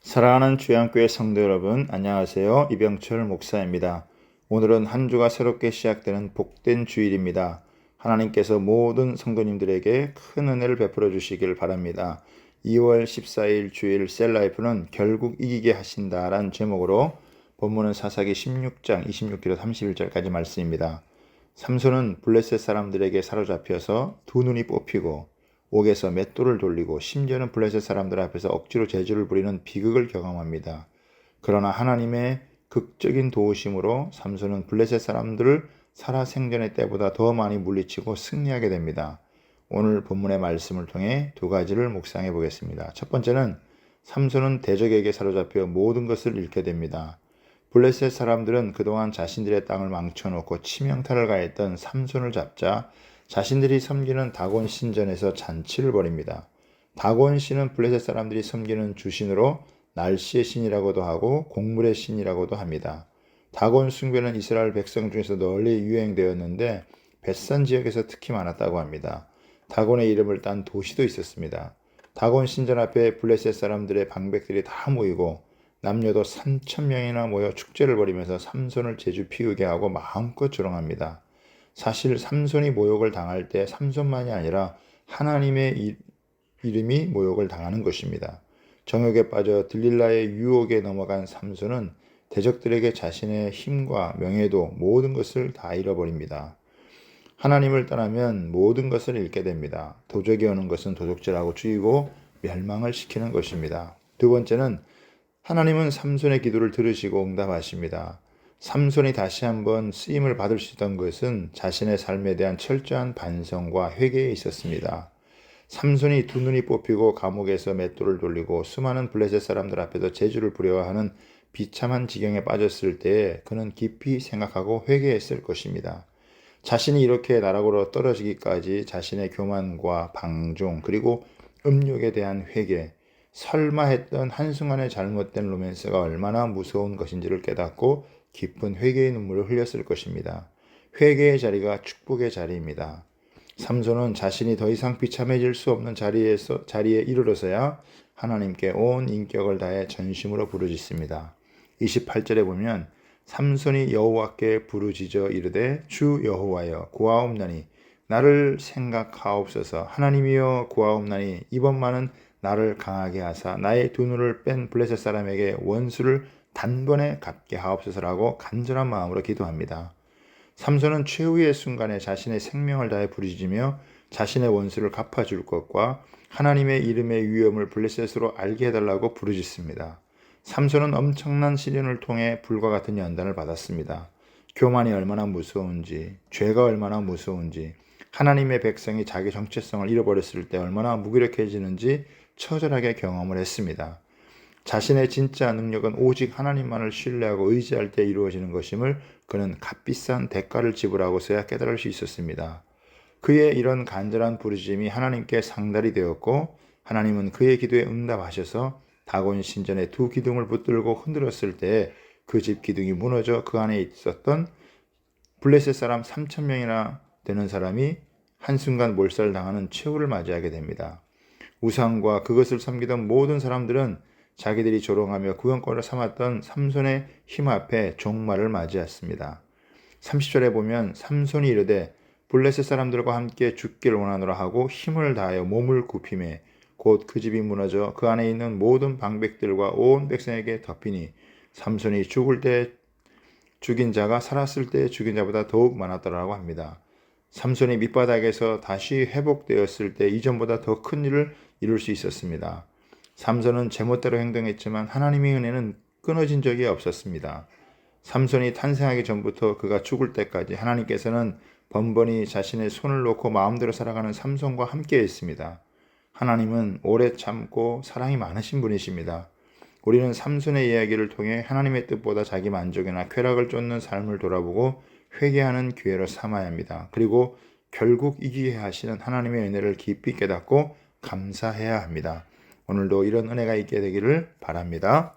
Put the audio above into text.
사랑하는 주양교회 성도 여러분, 안녕하세요. 이병철 목사입니다. 오늘은 한 주가 새롭게 시작되는 복된 주일입니다. 하나님께서 모든 성도님들에게 큰 은혜를 베풀어 주시길 바랍니다. 2월 14일 주일 셀라이프는 결국 이기게 하신다라는 제목으로 본문은 사사기 16장 26절에서 31절까지 말씀입니다. 삼손은 블레셋 사람들에게 사로잡혀서 두 눈이 뽑히고 옥에서 맷돌을 돌리고 심지어는 블레셋 사람들 앞에서 억지로 제주를 부리는 비극을 경험합니다. 그러나 하나님의 극적인 도우심으로 삼손은 블레셋 사람들을 살아생전의 때보다 더 많이 물리치고 승리하게 됩니다. 오늘 본문의 말씀을 통해 두 가지를 묵상해 보겠습니다. 첫 번째는 삼손은 대적에게 사로잡혀 모든 것을 잃게 됩니다. 블레셋 사람들은 그동안 자신들의 땅을 망쳐놓고 치명타를 가했던 삼손을 잡자 자신들이 섬기는 다곤 신전에서 잔치를 벌입니다. 다곤 신은 블레셋 사람들이 섬기는 주신으로 날씨의 신이라고도 하고 곡물의 신이라고도 합니다. 다곤 숭배는 이스라엘 백성 중에서 널리 유행되었는데 벳산 지역에서 특히 많았다고 합니다. 다곤의 이름을 딴 도시도 있었습니다. 다곤 신전 앞에 블레셋 사람들의 방백들이 다 모이고 남녀도 3,000명이나 모여 축제를 벌이면서 삼손을 제주 피우게 하고 마음껏 조롱합니다. 사실 삼손이 모욕을 당할 때 삼손만이 아니라 하나님의 이름이 모욕을 당하는 것입니다. 정욕에 빠져 들릴라의 유혹에 넘어간 삼손은 대적들에게 자신의 힘과 명예도 모든 것을 다 잃어버립니다. 하나님을 떠나면 모든 것을 잃게 됩니다. 도적이 오는 것은 도적질하고 죽이고 멸망을 시키는 것입니다. 두 번째는 하나님은 삼손의 기도를 들으시고 응답하십니다. 삼손이 다시 한번 쓰임을 받을 수 있던 것은 자신의 삶에 대한 철저한 반성과 회개에 있었습니다. 삼손이 두 눈이 뽑히고 감옥에서 맷돌을 돌리고 수많은 블레셋 사람들 앞에서 제주를 부려워하는 비참한 지경에 빠졌을 때에 그는 깊이 생각하고 회개했을 것입니다. 자신이 이렇게 나락으로 떨어지기까지 자신의 교만과 방종 그리고 음욕에 대한 회개, 설마 했던 한순간의 잘못된 로맨스가 얼마나 무서운 것인지를 깨닫고 깊은 회개의 눈물을 흘렸을 것입니다. 회개의 자리가 축복의 자리입니다. 삼손은 자신이 더 이상 비참해질 수 없는 자리에 이르러서야 하나님께 온 인격을 다해 전심으로 부르짖습니다. 28절에 보면 삼손이 여호와께 부르짖어 이르되 주 여호와여 구하옵나니 나를 생각하옵소서. 하나님이여 구하옵나니 이번만은 나를 강하게 하사 나의 두 눈을 뺀 블레셋 사람에게 원수를 단번에 갚게 하옵소서라고 간절한 마음으로 기도합니다. 삼손은 최후의 순간에 자신의 생명을 다해 부르짖으며 자신의 원수를 갚아줄 것과 하나님의 이름의 위엄을 블레셋으로 알게 해달라고 부르짖습니다. 삼손은 엄청난 시련을 통해 불과 같은 연단을 받았습니다. 교만이 얼마나 무서운지, 죄가 얼마나 무서운지, 하나님의 백성이 자기 정체성을 잃어버렸을 때 얼마나 무기력해지는지 처절하게 경험을 했습니다. 자신의 진짜 능력은 오직 하나님만을 신뢰하고 의지할 때 이루어지는 것임을 그는 값비싼 대가를 지불하고서야 깨달을 수 있었습니다. 그의 이런 간절한 부르짖음이 하나님께 상달이 되었고 하나님은 그의 기도에 응답하셔서 다곤 신전의 두 기둥을 붙들고 흔들었을 때 그 집 기둥이 무너져 그 안에 있었던 블레셋 사람 3,000명이나 되는 사람이 한순간 몰살당하는 최후를 맞이하게 됩니다. 우상과 그것을 섬기던 모든 사람들은 자기들이 조롱하며 구경거리를 삼았던 삼손의 힘 앞에 종말을 맞이했습니다. 30절에 보면 삼손이 이르되 블레셋 사람들과 함께 죽기를 원하노라 하고 힘을 다하여 몸을 굽히매 곧 그 집이 무너져 그 안에 있는 모든 방백들과 온 백성에게 덮이니 삼손이 죽을 때 죽인 자가 살았을 때 죽인 자보다 더욱 많았더라고 합니다. 삼손이 밑바닥에서 다시 회복되었을 때 이전보다 더 큰 일을 이룰 수 있었습니다. 삼손은 제멋대로 행동했지만 하나님의 은혜는 끊어진 적이 없었습니다. 삼손이 탄생하기 전부터 그가 죽을 때까지 하나님께서는 번번이 자신의 손을 놓고 마음대로 살아가는 삼손과 함께 했습니다. 하나님은 오래 참고 사랑이 많으신 분이십니다. 우리는 삼손의 이야기를 통해 하나님의 뜻보다 자기 만족이나 쾌락을 쫓는 삶을 돌아보고 회개하는 기회로 삼아야 합니다. 그리고 결국 이기게 하시는 하나님의 은혜를 깊이 깨닫고 감사해야 합니다. 오늘도 이런 은혜가 있게 되기를 바랍니다.